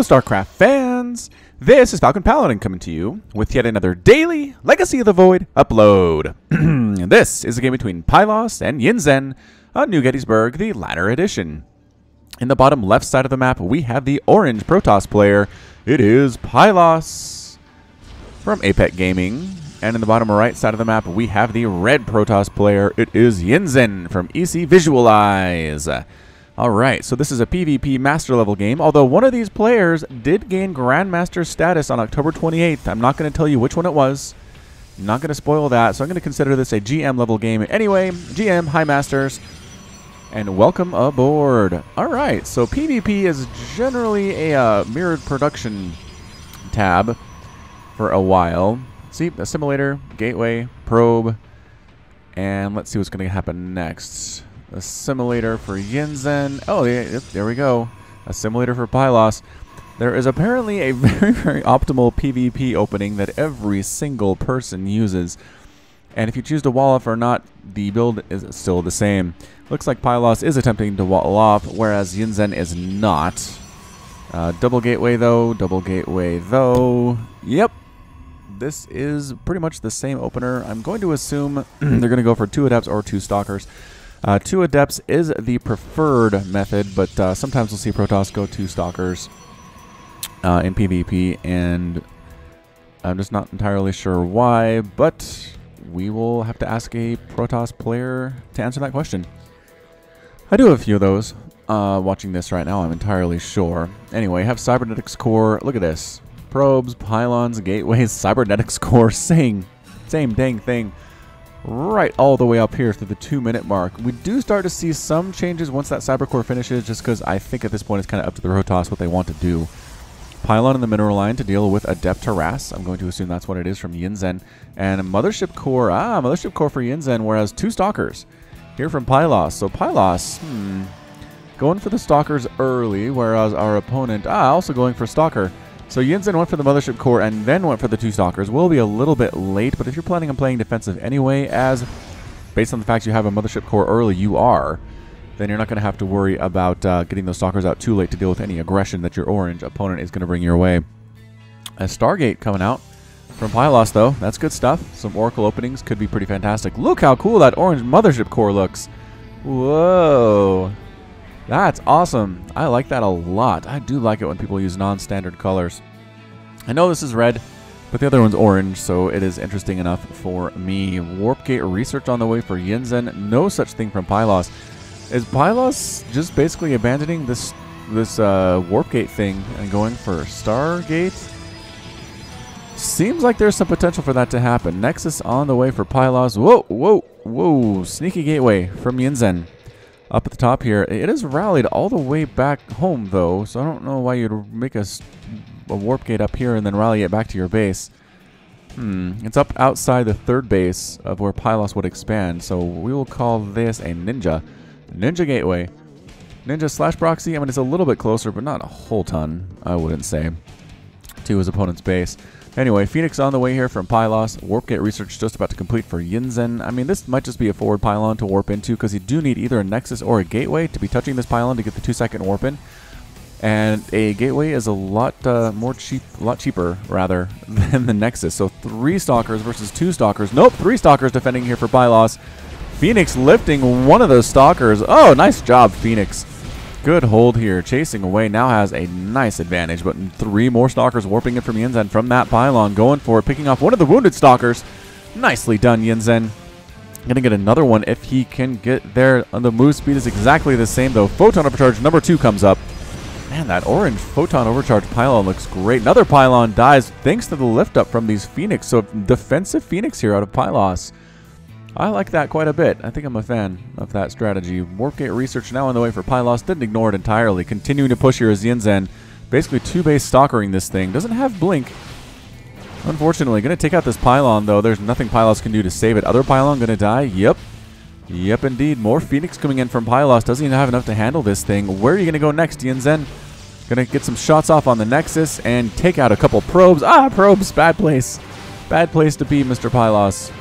Hello, StarCraft fans! This is Falcon Paladin coming to you with yet another daily Legacy of the Void upload. This is a game between Pyloss and Yinzhen on New Gettysburg, the latter edition. In the bottom left side of the map, we have the orange Protoss player. It is Pyloss from Apex Gaming. And in the bottom right side of the map, we have the red Protoss player. It is Yinzhen from EC Visualize. Alright, so this is a PvP master level game, although one of these players did gain Grandmaster status on October 28th. I'm not going to tell you which one it was. I'm not going to spoil that, so I'm going to consider this a GM level game. Anyway, GM, hi Masters, and welcome aboard. Alright, so PvP is generally a mirrored production tab for a while. See, a simulator, gateway, probe, and let's see what's going to happen next. A simulator for Yinzhen. Oh, yeah, there we go. A simulator for Pyloss. There is apparently a very, very optimal PvP opening that every single person uses. And if you choose to wall off or not, the build is still the same. Looks like Pyloss is attempting to wall off, whereas Yinzhen is not. Double gateway though. Yep. This is pretty much the same opener. I'm going to assume they're going to go for 2 adepts or 2 stalkers. 2 adepts is the preferred method, but sometimes we'll see Protoss go 2 stalkers in PvP, and I'm just not entirely sure why, but we will have to ask a Protoss player to answer that question. I do have a few of those watching this right now, I'm entirely sure. Anyway, I have Cybernetics Core. Look at this. Probes, pylons, gateways, Cybernetics Core, same dang thing. Right all the way up here through the 2-minute mark. We do start to see some changes once that Cyber Core finishes, just because I think at this point it's kind of up to the Protoss what they want to do. Pylon in the mineral line to deal with Adept Harass. I'm going to assume that's what it is from Yinzhen. And a Mothership Core. Mothership Core for Yinzhen, whereas 2 Stalkers here from Pyloss. So Pyloss, going for the Stalkers early, whereas our opponent, also going for Stalker. So Yinzhen went for the Mothership Core and then went for the 2 Stalkers. Will be a little bit late, but if you're planning on playing defensive anyway, as based on the fact you have a Mothership Core early, you are, then you're not going to have to worry about getting those Stalkers out too late to deal with any aggression that your orange opponent is going to bring your way. A Stargate coming out from Pyloss, though. That's good stuff. Some Oracle openings could be pretty fantastic. Look how cool that orange Mothership Core looks. Whoa. That's awesome. I like that a lot. I do like it when people use non-standard colors. I know this is red, but the other one's orange, so it is interesting enough for me. Warp Gate research on the way for Yinzhen. No such thing from Pyloss. Is Pyloss just basically abandoning this Warp Gate thing and going for Stargate? Seems like there's some potential for that to happen. Nexus on the way for Pyloss. Whoa. Sneaky gateway from Yinzhen. Up at the top here, it is rallied all the way back home, though, so I don't know why you'd make a warp gate up here and then rally it back to your base. It's up outside the 3rd base of where Pyloss would expand, so we will call this a Ninja Gateway. Ninja / proxy, I mean, it's a little bit closer, but not a whole ton, I wouldn't say, to his opponent's base. Anyway, Phoenix on the way here from Pyloss. Warp Gate research just about to complete for Yinzhen. I mean, this might just be a forward pylon to warp into, because you do need either a Nexus or a Gateway to be touching this pylon to get the 2-second warp in. And a Gateway is a lot cheaper rather than the Nexus. So 3 Stalkers versus 2 Stalkers. Nope, 3 Stalkers defending here for Pyloss. Phoenix lifting one of those Stalkers. Oh, nice job, Phoenix. Good hold here. Chasing away. Now has a nice advantage. But 3 more Stalkers warping in from Yinzhen from that pylon. Going for it. Picking off one of the wounded Stalkers. Nicely done, Yinzhen. Going to get another one if he can get there. The move speed is exactly the same, though. Photon Overcharge number 2 comes up. Man, that orange Photon Overcharge pylon looks great. Another pylon dies thanks to the lift up from these Phoenix. So defensive Phoenix here out of Pyloss. I like that quite a bit. I think I'm a fan of that strategy. Warp Gate research now on the way for Pyloss. Didn't ignore it entirely. Continuing to push here is Yinzhen. Basically 2-base stalkering this thing. Doesn't have blink. Unfortunately, going to take out this pylon, though. There's nothing Pyloss can do to save it. Other pylon going to die? Yep. Yep, indeed. More Phoenix coming in from Pyloss. Doesn't even have enough to handle this thing. Where are you going to go next, Yinzhen? Going to get some shots off on the Nexus and take out a couple probes. Probes. Bad place. Bad place to be, Mr. Pyloss.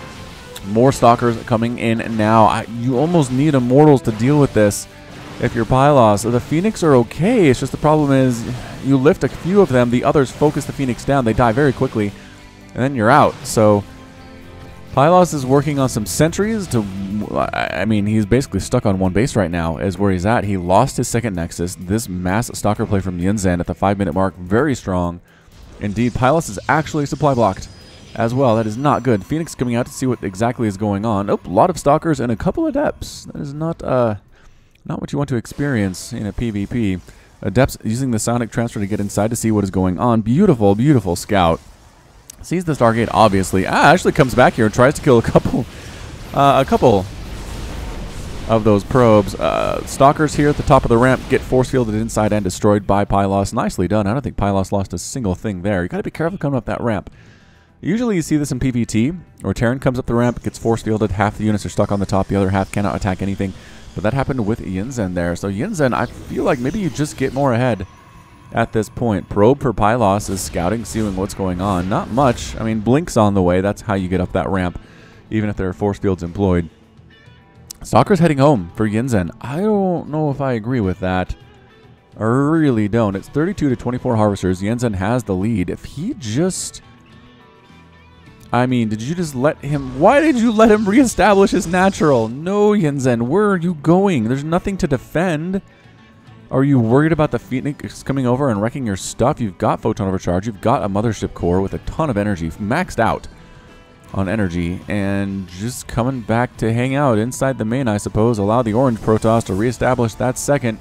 More Stalkers coming in now. You almost need Immortals to deal with this if you're Pyloss. The Phoenix are okay. It's just the problem is You lift a few of them, the others focus the Phoenix down, they die very quickly, and then you're out. So Pylos is working on some sentries to, I mean, he's basically stuck on one base right now is where he's at. He lost his second Nexus. This mass stalker play from Yinzhen at the 5-minute mark, very strong. Indeed, Pylos is actually supply blocked as well. That is not good. Phoenix coming out to see what exactly is going on. Oh, a lot of stalkers and a couple of Adepts. That is not what you want to experience in a PvP. Adepts using the sonic transfer to get inside to see what is going on. Beautiful, beautiful scout. Sees the Stargate, obviously. Actually comes back here and tries to kill a couple of those probes. Stalkers here at the top of the ramp get force fielded inside and destroyed by Pylos. Nicely done. I don't think Pylos lost a single thing there. You got to be careful coming up that ramp. Usually you see this in PvT, where Terran comes up the ramp, gets force fielded, half the units are stuck on the top, the other half cannot attack anything. But that happened with Yinzhen there. So Yinzhen, I feel like maybe you just get more ahead at this point. Probe for Pylos is scouting, seeing what's going on. Not much. I mean, Blink's on the way. That's how you get up that ramp, even if there are force fields employed. Stalker's heading home for Yinzhen. I don't know if I agree with that. I really don't. It's 32 to 24 harvesters. Yinzhen has the lead. If he just... I mean, did you just let him... Why did you let him reestablish his natural? No, Yinzhen. Where are you going? There's nothing to defend. Are you worried about the Phoenix coming over and wrecking your stuff? You've got Photon Overcharge. You've got a Mothership Core with a ton of energy, maxed out on energy, and just coming back to hang out inside the main, I suppose. Allow the Orange Protoss to reestablish that second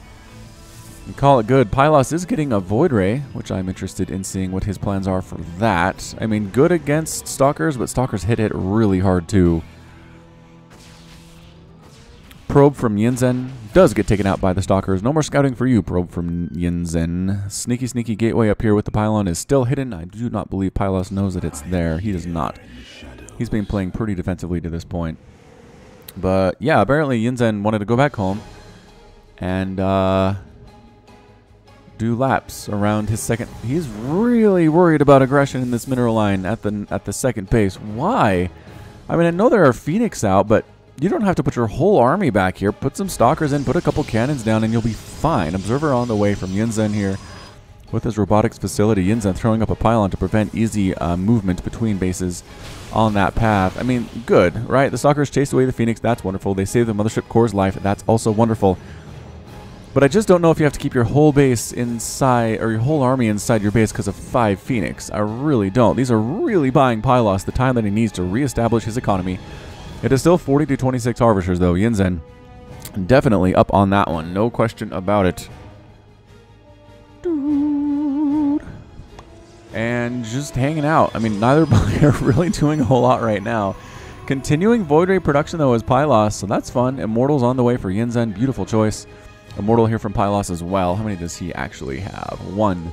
and call it good. Pylos is getting a Void Ray, which I'm interested in seeing what his plans are for that. I mean, good against Stalkers, but Stalkers hit really hard too. Probe from Yinzhen does get taken out by the Stalkers. No more scouting for you, Probe from Yinzhen. Sneaky, sneaky gateway up here with the pylon is still hidden. I do not believe Pylos knows that it's there. He does not. He's been playing pretty defensively to this point. But yeah, apparently Yinzhen wanted to go back home and do laps around his second. He's really worried about aggression in this mineral line at the second base. Why? I mean, I know there are Phoenix out, but you don't have to put your whole army back here. Put some Stalkers in, put a couple cannons down, and you'll be fine. Observer on the way from Yinzhen here with his robotics facility. Yinzhen throwing up a pylon to prevent easy movement between bases on that path. I mean, good, right? The Stalkers chased away the Phoenix. That's wonderful. They saved the Mothership Core's life. That's also wonderful. But I just don't know if you have to keep your whole base inside, or your whole army inside your base because of 5 Phoenix. I really don't. These are really buying Pylos the time that he needs to reestablish his economy. It is still 40 to 26 harvesters, though. Yinzhen definitely up on that one. No question about it. Dude. And just hanging out. I mean, neither player really doing a whole lot right now. Continuing Void Ray production, though, is Pylos, so that's fun. Immortal's on the way for Yinzhen. Beautiful choice. Immortal here from Pylos as well. How many does he actually have? 1.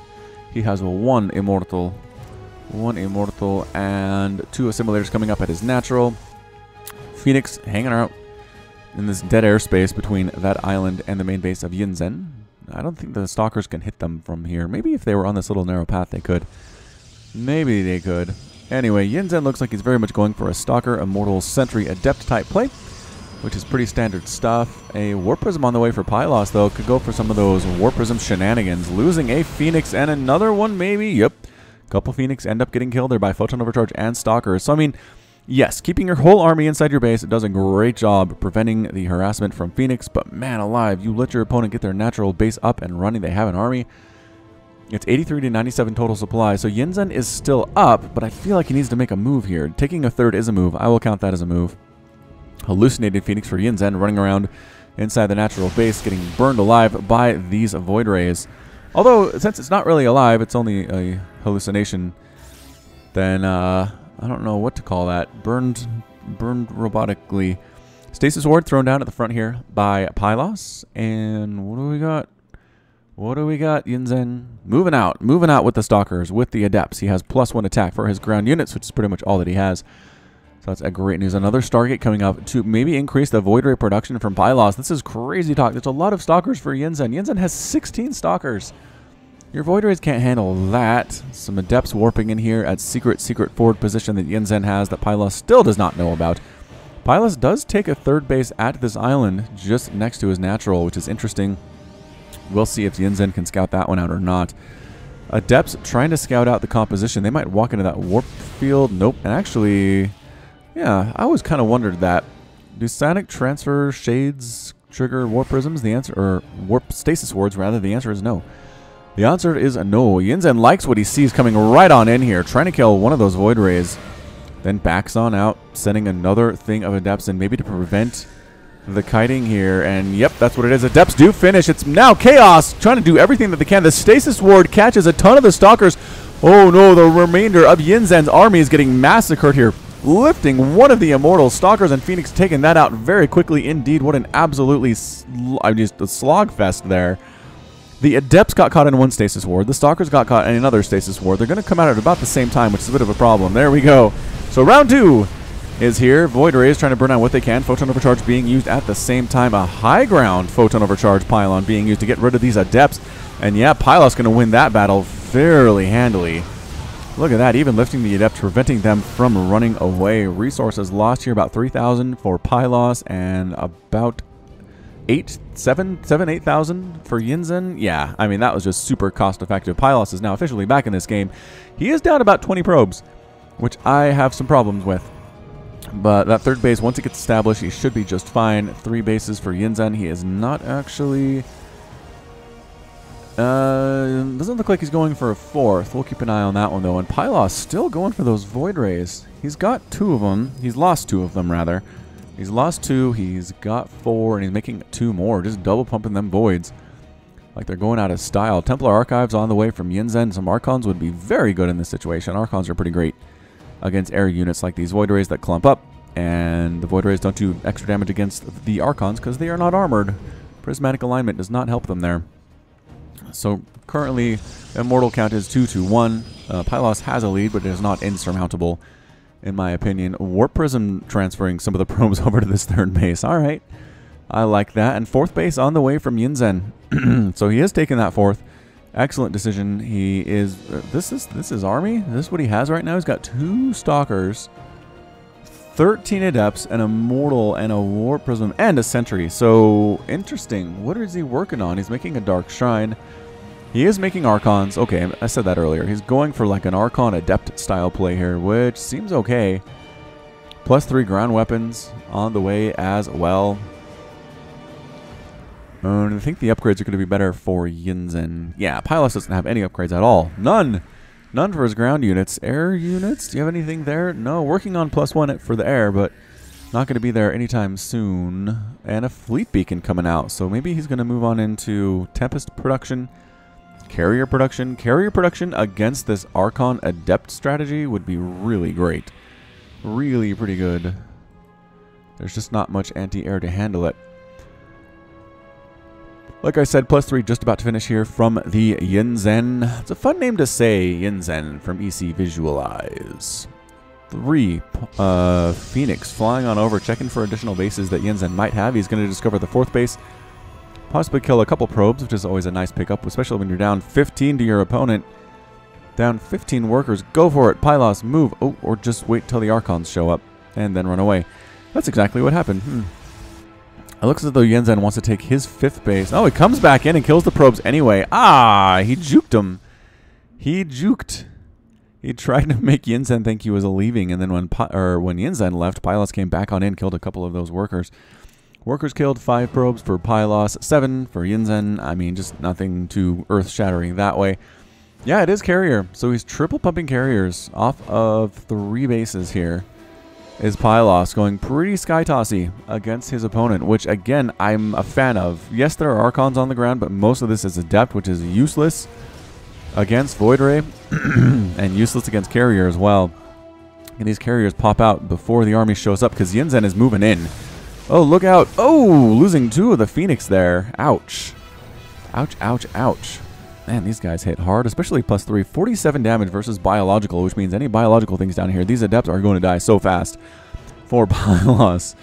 He has 1 Immortal. 1 Immortal and 2 Assimilators coming up at his natural. Phoenix hanging out in this dead airspace between that island and the main base of Yinzhen. I don't think the Stalkers can hit them from here. Maybe if they were on this little narrow path, they could. Maybe they could. Anyway, Yinzhen looks like he's very much going for a Stalker, Immortal, Sentry, Adept type play, which is pretty standard stuff. A Warp Prism on the way for Pylos, though. Could go for some of those Warp Prism shenanigans. Losing a Phoenix and another one, maybe. Yep. A couple Phoenix end up getting killed there by Photon Overcharge and Stalkers. So, I mean, yes, keeping your whole army inside your base, it does a great job preventing the harassment from Phoenix, but man alive, you let your opponent get their natural base up and running. They have an army. It's 83 to 97 total supply, so Yinzhen is still up, but I feel like he needs to make a move here. Taking a third is a move. I will count that as a move. Hallucinated Phoenix for Yinzhen running around inside the natural base, getting burned alive by these Void Rays. Although, since it's not really alive, it's only a hallucination, then I don't know what to call that. Burned robotically. Stasis Ward thrown down at the front here by Pylos. And what do we got? What do we got? Yinzhen moving out with the Stalkers, with the Adepts. He has +1 attack for his ground units, which is pretty much all that he has. So that's a great news. Another Stargate coming up to maybe increase the Void Ray production from Pylos. This is crazy talk. There's a lot of Stalkers for Yinzhen. Yinzhen has 16 Stalkers. Your Void Rays can't handle that. Some Adepts warping in here at secret forward position that Yinzhen has that Pylos still does not know about. Pylos does take a third base at this island just next to his natural, which is interesting. We'll see if Yinzhen can scout that one out or not. Adepts trying to scout out the composition. They might walk into that warp field. Nope. And actually, yeah, I always kind of wondered that. Do psionic transfer shades trigger warp prisms? The answer, or warp stasis wards rather. The answer is no. The answer is no. Yinzhen likes what he sees coming right on in here, trying to kill one of those void rays. Then backs on out, sending another thing of adepts in, maybe to prevent the kiting here. And yep, that's what it is. Adepts do finish. It's now Chaos trying to do everything that they can. The stasis ward catches a ton of the stalkers. Oh no, the remainder of Yinzhen's army is getting massacred here, lifting one of the immortal stalkers, and Phoenix taking that out very quickly indeed. What an absolutely just a slog fest there. The adepts got caught in one stasis ward. The stalkers got caught in another stasis ward. They're going to come out at about the same time, which is a bit of a problem. There we go. So round 2 is here. Void Rays trying to burn out what they can. Photon Overcharge being used at the same time. A high ground Photon Overcharge pylon being used to get rid of these adepts. And yeah, Pylos going to win that battle fairly handily. Look at that, even lifting the adepts, preventing them from running away. Resources lost here, about 3,000 for Pylos and about 8,000 for Yinzhen. Yeah, I mean, that was just super cost effective. Pylos is now officially back in this game. He is down about 20 probes, which I have some problems with. But that third base, once it gets established, he should be just fine. 3 bases for Yinzhen. He is not actually... doesn't look like he's going for a 4th. We'll keep an eye on that one, though. And Pylos still going for those Void Rays. He's got 2 of them. He's lost 2 of them, rather. He's lost 2. He's got 4, and he's making 2 more. Just double pumping them Voids. Like they're going out of style. Templar Archives on the way from Yinzhen. Some Archons would be very good in this situation. Archons are pretty great against air units like these Void Rays that clump up. And the Void Rays don't do extra damage against the Archons because they are not armored. Prismatic alignment does not help them there. So currently, immortal count is 2-1. Pylos has a lead, but it is not insurmountable, in my opinion. Warp Prism transferring some of the probes over to this third base. All right, I like that. And 4th base on the way from Yinzhen. So he has taken that 4th. Excellent decision. He is. This is army. This is what he has right now. He's got 2 stalkers, 13 adepts, an immortal, and a warp prism, and a sentry. So interesting. What is he working on? He's making a dark shrine. He is making Archons. Okay, I said that earlier. He's going for like an Archon Adept style play here, which seems okay. +3 ground weapons on the way as well. And I think the upgrades are going to be better for Yinzhen. Yeah, Pylos doesn't have any upgrades at all. None. None for his ground units. Air units? Do you have anything there? No, working on +1 for the air, but not going to be there anytime soon. And a fleet beacon coming out, so maybe he's going to move on into Tempest production. Carrier production against this Archon Adept strategy would be really great. Really pretty good. There's just not much anti-air to handle it. Like I said, +3 just about to finish here from the Yinzhen. It's a fun name to say, Yinzhen, from EC Visualize. 3 Phoenix flying on over, checking for additional bases that Yinzhen might have. He's going to discover the 4th base. Possibly kill a couple probes, which is always a nice pickup, especially when you're down 15 to your opponent. Down 15 workers. Go for it. Pylos, move. Oh, or just wait till the Archons show up and then run away. That's exactly what happened. It looks as though Yinzhen wants to take his 5th base. Oh, he comes back in and kills the probes anyway. Ah, he juked him. He juked. He tried to make Yinzhen think he was leaving, and then when Yinzhen left, Pylos came back on in, killed a couple of those workers. Workers killed, 5 probes for Pylos, 7 for Yinzhen. I mean, just nothing too earth-shattering that way. Yeah, it is carrier. So he's triple pumping carriers off of 3 bases here. Is Pylos going pretty Skytossy against his opponent, which, again, I'm a fan of. Yes, there are Archons on the ground, but most of this is Adept, which is useless against Void Ray and useless against carrier as well. And these carriers pop out before the army shows up because Yinzhen is moving in. Oh, look out. Oh, losing 2 of the Phoenix there. Ouch. Ouch, ouch, ouch. Man, these guys hit hard, especially +3. 47 damage versus biological, which means any biological things down here, these adepts are going to die so fast for Pylos.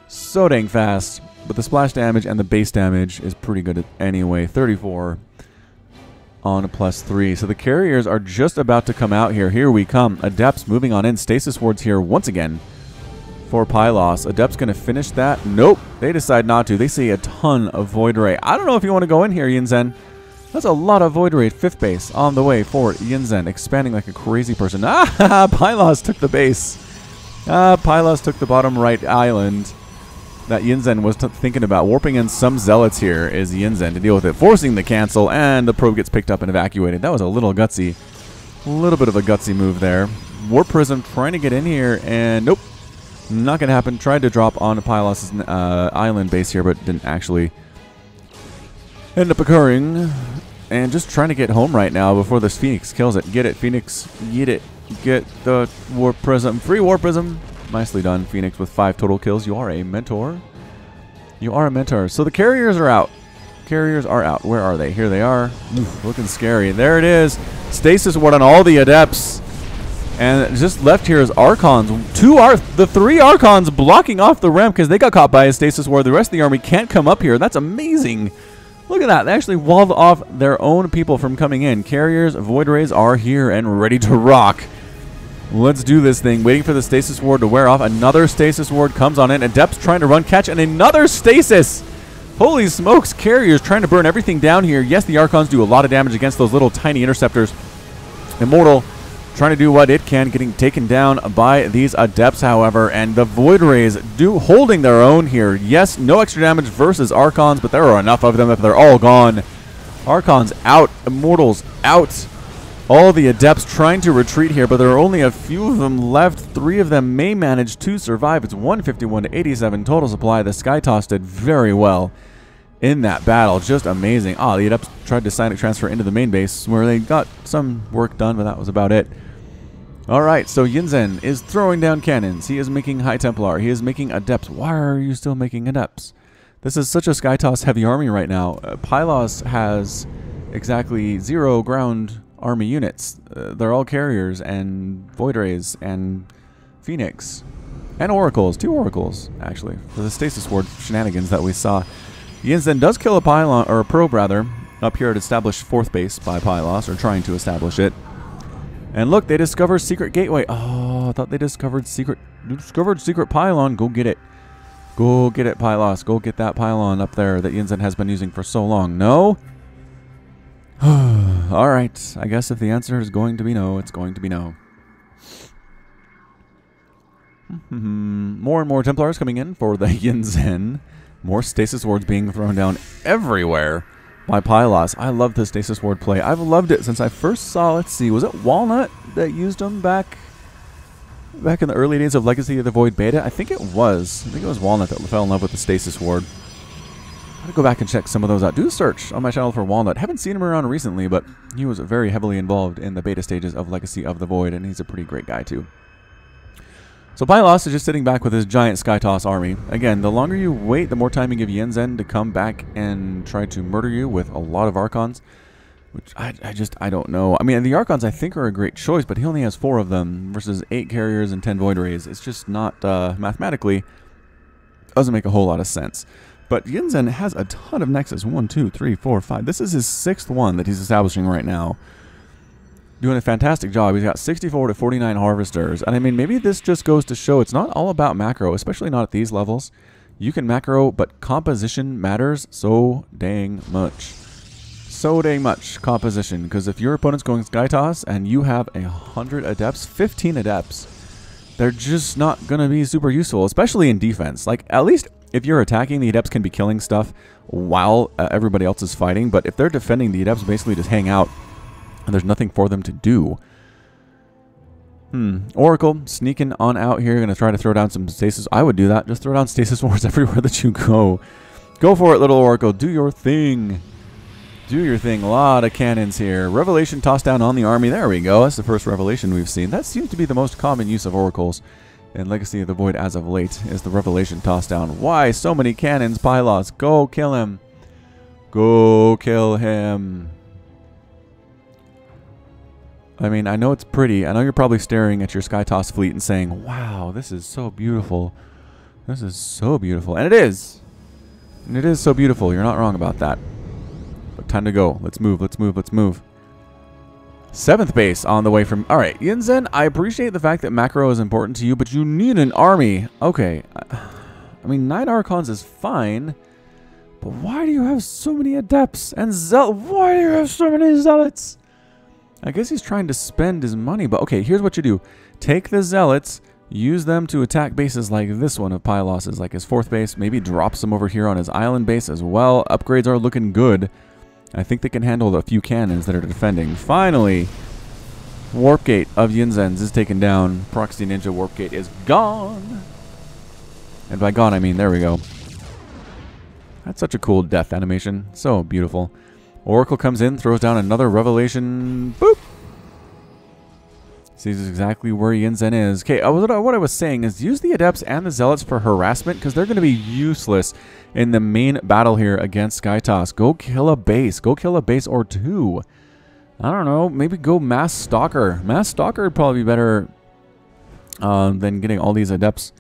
So dang fast. But the splash damage and the base damage is pretty good anyway. 34 on a +3. So the carriers are just about to come out here. Here we come. Adepts moving on in. Stasis wards here once again for Pylos. Adept's going to finish that. Nope. They decide not to. They see a ton of Void Ray. I don't know if you want to go in here, Yinzhen. That's a lot of Void Raid. 5th base on the way for Yinzhen, expanding like a crazy person. Ah, Pylos took the base. Pylos took the bottom right island that Yinzhen was thinking about. Warping in some zealots here is Yinzhen to deal with it, forcing the cancel, and the probe gets picked up and evacuated. That was a little gutsy. A little bit of a gutsy move there. Warp Prism trying to get in here, and nope. Not going to happen. Tried to drop on Pylos' island base here, but didn't actually end up occurring. And just trying to get home right now before this Phoenix kills it. Get it, Phoenix. Get it. Get the Warp Prism. Free Warp Prism. Nicely done, Phoenix, with 5 total kills. You are a mentor. You are a mentor. So the carriers are out. Carriers are out. Where are they? Here they are. Oof, looking scary. There it is. Stasis Ward on all the Adepts. And just left here is Archons. The 3 Archons blocking off the ramp because they got caught by a Stasis Ward. The rest of the army can't come up here. That's amazing. Look at that. They actually walled off their own people from coming in. Carriers, Void Rays are here and ready to rock. Let's do this thing. Waiting for the Stasis Ward to wear off. Another Stasis Ward comes on in. Adepts trying to run catch, and another Stasis. Holy smokes. Carriers trying to burn everything down here. Yes, the Archons do a lot of damage against those little tiny interceptors. Immortal trying to do what it can, getting taken down by these Adepts, however, and the Void Rays holding their own here. Yes, no extra damage versus Archons, but there are enough of them that they're all gone. Archons out, Immortals out. All the Adepts trying to retreat here, but there are only a few of them left. 3 of them may manage to survive. It's 151 to 87 total supply. The Skytoss did very well in that battle. Just amazing. The Adepts tried to Psionic transfer into the main base where they got some work done, but that was about it. Alright, so Yinzhen is throwing down cannons. He is making High Templar. He is making Adepts. Why are you still making Adepts? This is such a Skytoss heavy army right now. Pylos has exactly 0 ground army units. They're all carriers and Void Rays and Phoenix. And Oracles. 2 Oracles, actually, for the Stasis Ward shenanigans that we saw. Yinzhen does kill a pylon, or a probe rather, up here at established 4th base by Pylos, or trying to establish it. And look, they discover secret gateway. Oh, I thought they discovered secret pylon. Go get it. Go get it, Pylos. Go get that pylon up there that Yinzhen has been using for so long. No? Alright, I guess if the answer is going to be no, it's going to be no. More and more Templars coming in for the Yinzhen. More Stasis Wards being thrown down everywhere by Pylos. I love the Stasis Ward play. I've loved it since I first saw, let's see, was it Walnut that used them back in the early days of Legacy of the Void Beta? I think it was. I think it was Walnut that fell in love with the Stasis Ward. I'm going to go back and check some of those out. Do a search on my channel for Walnut. Haven't seen him around recently, but he was very heavily involved in the beta stages of Legacy of the Void, and he's a pretty great guy too. So Pylos is just sitting back with his giant Skytoss army. Again, the longer you wait, the more time you give Yinzhen to come back and try to murder you with a lot of Archons, which I don't know. I mean, the Archons I think are a great choice, but he only has 4 of them versus 8 carriers and 10 Void Rays. It's just not, mathematically, doesn't make a whole lot of sense. But Yinzhen has a ton of Nexus. 1, 2, 3, 4, 5. This is his 6th one that he's establishing right now. Doing a fantastic job. He's got 64 to 49 Harvesters. And I mean, maybe this just goes to show it's not all about macro, especially not at these levels. You can macro, but composition matters so dang much. So dang much composition. Because if your opponent's going Skytoss and you have 100 Adepts, 15 Adepts, they're just not going to be super useful, especially in defense. Like, at least if you're attacking, the Adepts can be killing stuff while everybody else is fighting. But if they're defending, the Adepts basically just hang out. And there's nothing for them to do. Oracle sneaking on out here. Going to try to throw down some stasis. I would do that. Just throw down stasis wars everywhere that you go. Go for it, little Oracle. Do your thing. Do your thing. A lot of cannons here. Revelation tossed down on the army. There we go. That's the first Revelation we've seen. That seems to be the most common use of Oracles in Legacy of the Void as of late, is the Revelation tossed down. Why so many cannons, Pylos? Go kill him. Go kill him. I mean, I know it's pretty. I know you're probably staring at your Skytoss fleet and saying, wow, this is so beautiful. This is so beautiful. And it is. And it is so beautiful. You're not wrong about that. But time to go. Let's move. Let's move. Let's move. 7th base on the way from... Alright, Yinzhen, I appreciate the fact that macro is important to you, but you need an army. Okay. I mean, 9 Archons is fine, But why do you have so many adepts and why do you have so many zealots? I guess he's trying to spend his money, but okay, here's what you do. Take the zealots, use them to attack bases like this one of Pyloss's, like his 4th base. Maybe drop some over here on his island base as well. Upgrades are looking good. I think they can handle the few cannons that are defending. Finally, Warp Gate of Yinzhen's is taken down. Proxy Ninja Warp Gate is gone. And by gone, I mean, there we go. That's such a cool death animation. So beautiful. Oracle comes in, throws down another revelation. Boop! Sees exactly where Yinzhen is. Okay, what I was saying is use the adepts and the zealots for harassment because they're going to be useless in the main battle here against Skytoss. Go kill a base. Go kill a base or 2. I don't know. Maybe go Mass Stalker. Mass Stalker would probably be better than getting all these adepts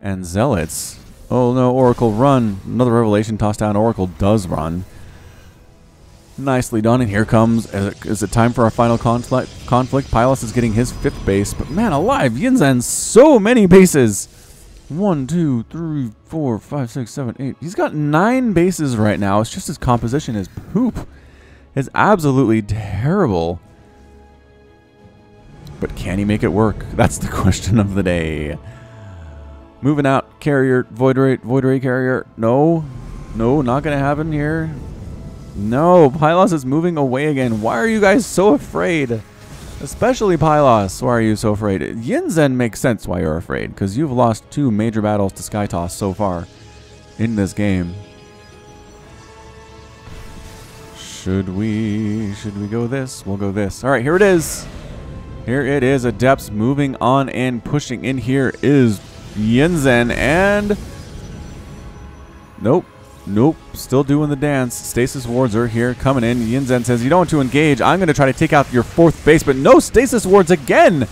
and zealots. Oh no, Oracle, run. Another revelation tossed down. Oracle does run. Nicely done, and here comes, is it time for our final conflict? Pylos is getting his 5th base, but man alive, Yinzhen, so many bases. 1, 2, 3, 4, 5, 6, 7, 8. He's got 9 bases right now. It's just his composition is poop. It's absolutely terrible. But can he make it work? That's the question of the day. Moving out, carrier, void ray carrier. No, not gonna happen here. No, Pylos is moving away again. Why are you guys so afraid? Especially Pylos. Why are you so afraid? Yinzhen makes sense why you're afraid, because you've lost 2 major battles to Skytoss so far in this game. Should we go this? We'll go this. All right, here it is. Here it is. Adepts moving on and pushing in. Here is Yinzhen, and nope, still doing the dance. Stasis wards are here, coming in. Yinzhen says, you don't want to engage. I'm going to try to take out your 4th base, but no stasis wards again.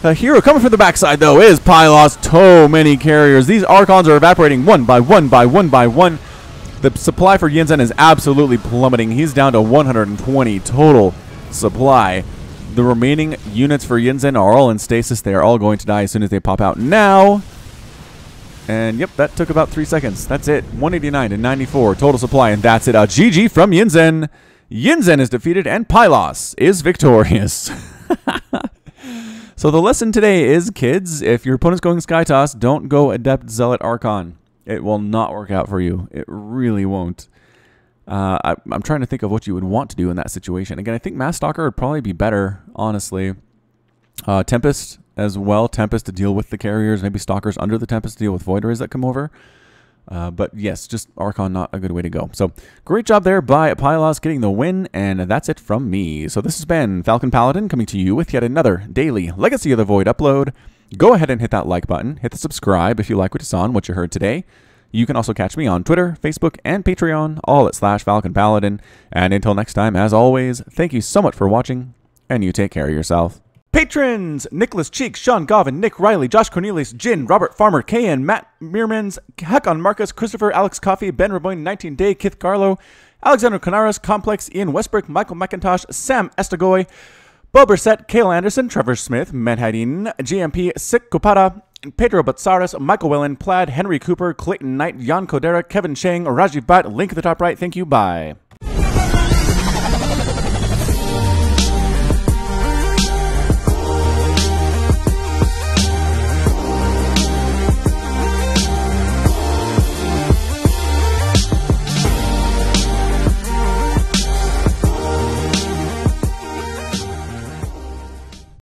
The hero coming from the backside, though, is Pylos. So many carriers. These Archons are evaporating one by one. The supply for Yinzhen is absolutely plummeting. He's down to 120 total supply. The remaining units for Yinzhen are all in stasis. They are all going to die as soon as they pop out now. And yep, that took about 3 seconds. That's it. 189 to 94 total supply, and that's it. A GG from Yinzhen. Yinzhen is defeated, and Pylos is victorious. So the lesson today is, kids, if your opponent's going Skytoss, don't go Adept Zealot Archon. It will not work out for you. It really won't. I'm trying to think of what you would want to do in that situation. Again, I think Mass Stalker would probably be better, honestly. Tempest as well. Tempest to deal with the carriers. Maybe Stalkers under the Tempest to deal with Void Rays that come over. But yes, just Archon, not a good way to go. So great job there by Pylos getting the win, and that's it from me. So this has been Falcon Paladin coming to you with yet another daily Legacy of the Void upload. Go ahead and hit that like button. Hit the subscribe if you like what you saw and what you heard today. You can also catch me on Twitter, Facebook, and Patreon, all at /Falcon Paladin. And until next time, as always, thank you so much for watching, and you take care of yourself. Patrons! Nicholas Cheek, Sean Govin, Nick Riley, Josh Cornelius, Jin, Robert Farmer, KN, Matt Meermans, Hakon Marcus, Christopher, Alex Coffey, Ben Raboyne, 19 Day, Kith Carlo, Alexander Canaras, Complex, Ian Westbrook, Michael McIntosh, Sam Estagoy, Bo Brissett, Kale Anderson, Trevor Smith, Manhattan, GMP, Sik Kupata, Pedro Batsaris, Michael Wellen, Plaid, Henry Cooper, Clayton Knight, Jan Kodera, Kevin Chang, Rajiv Bhatt, link at the top right. Thank you. Bye.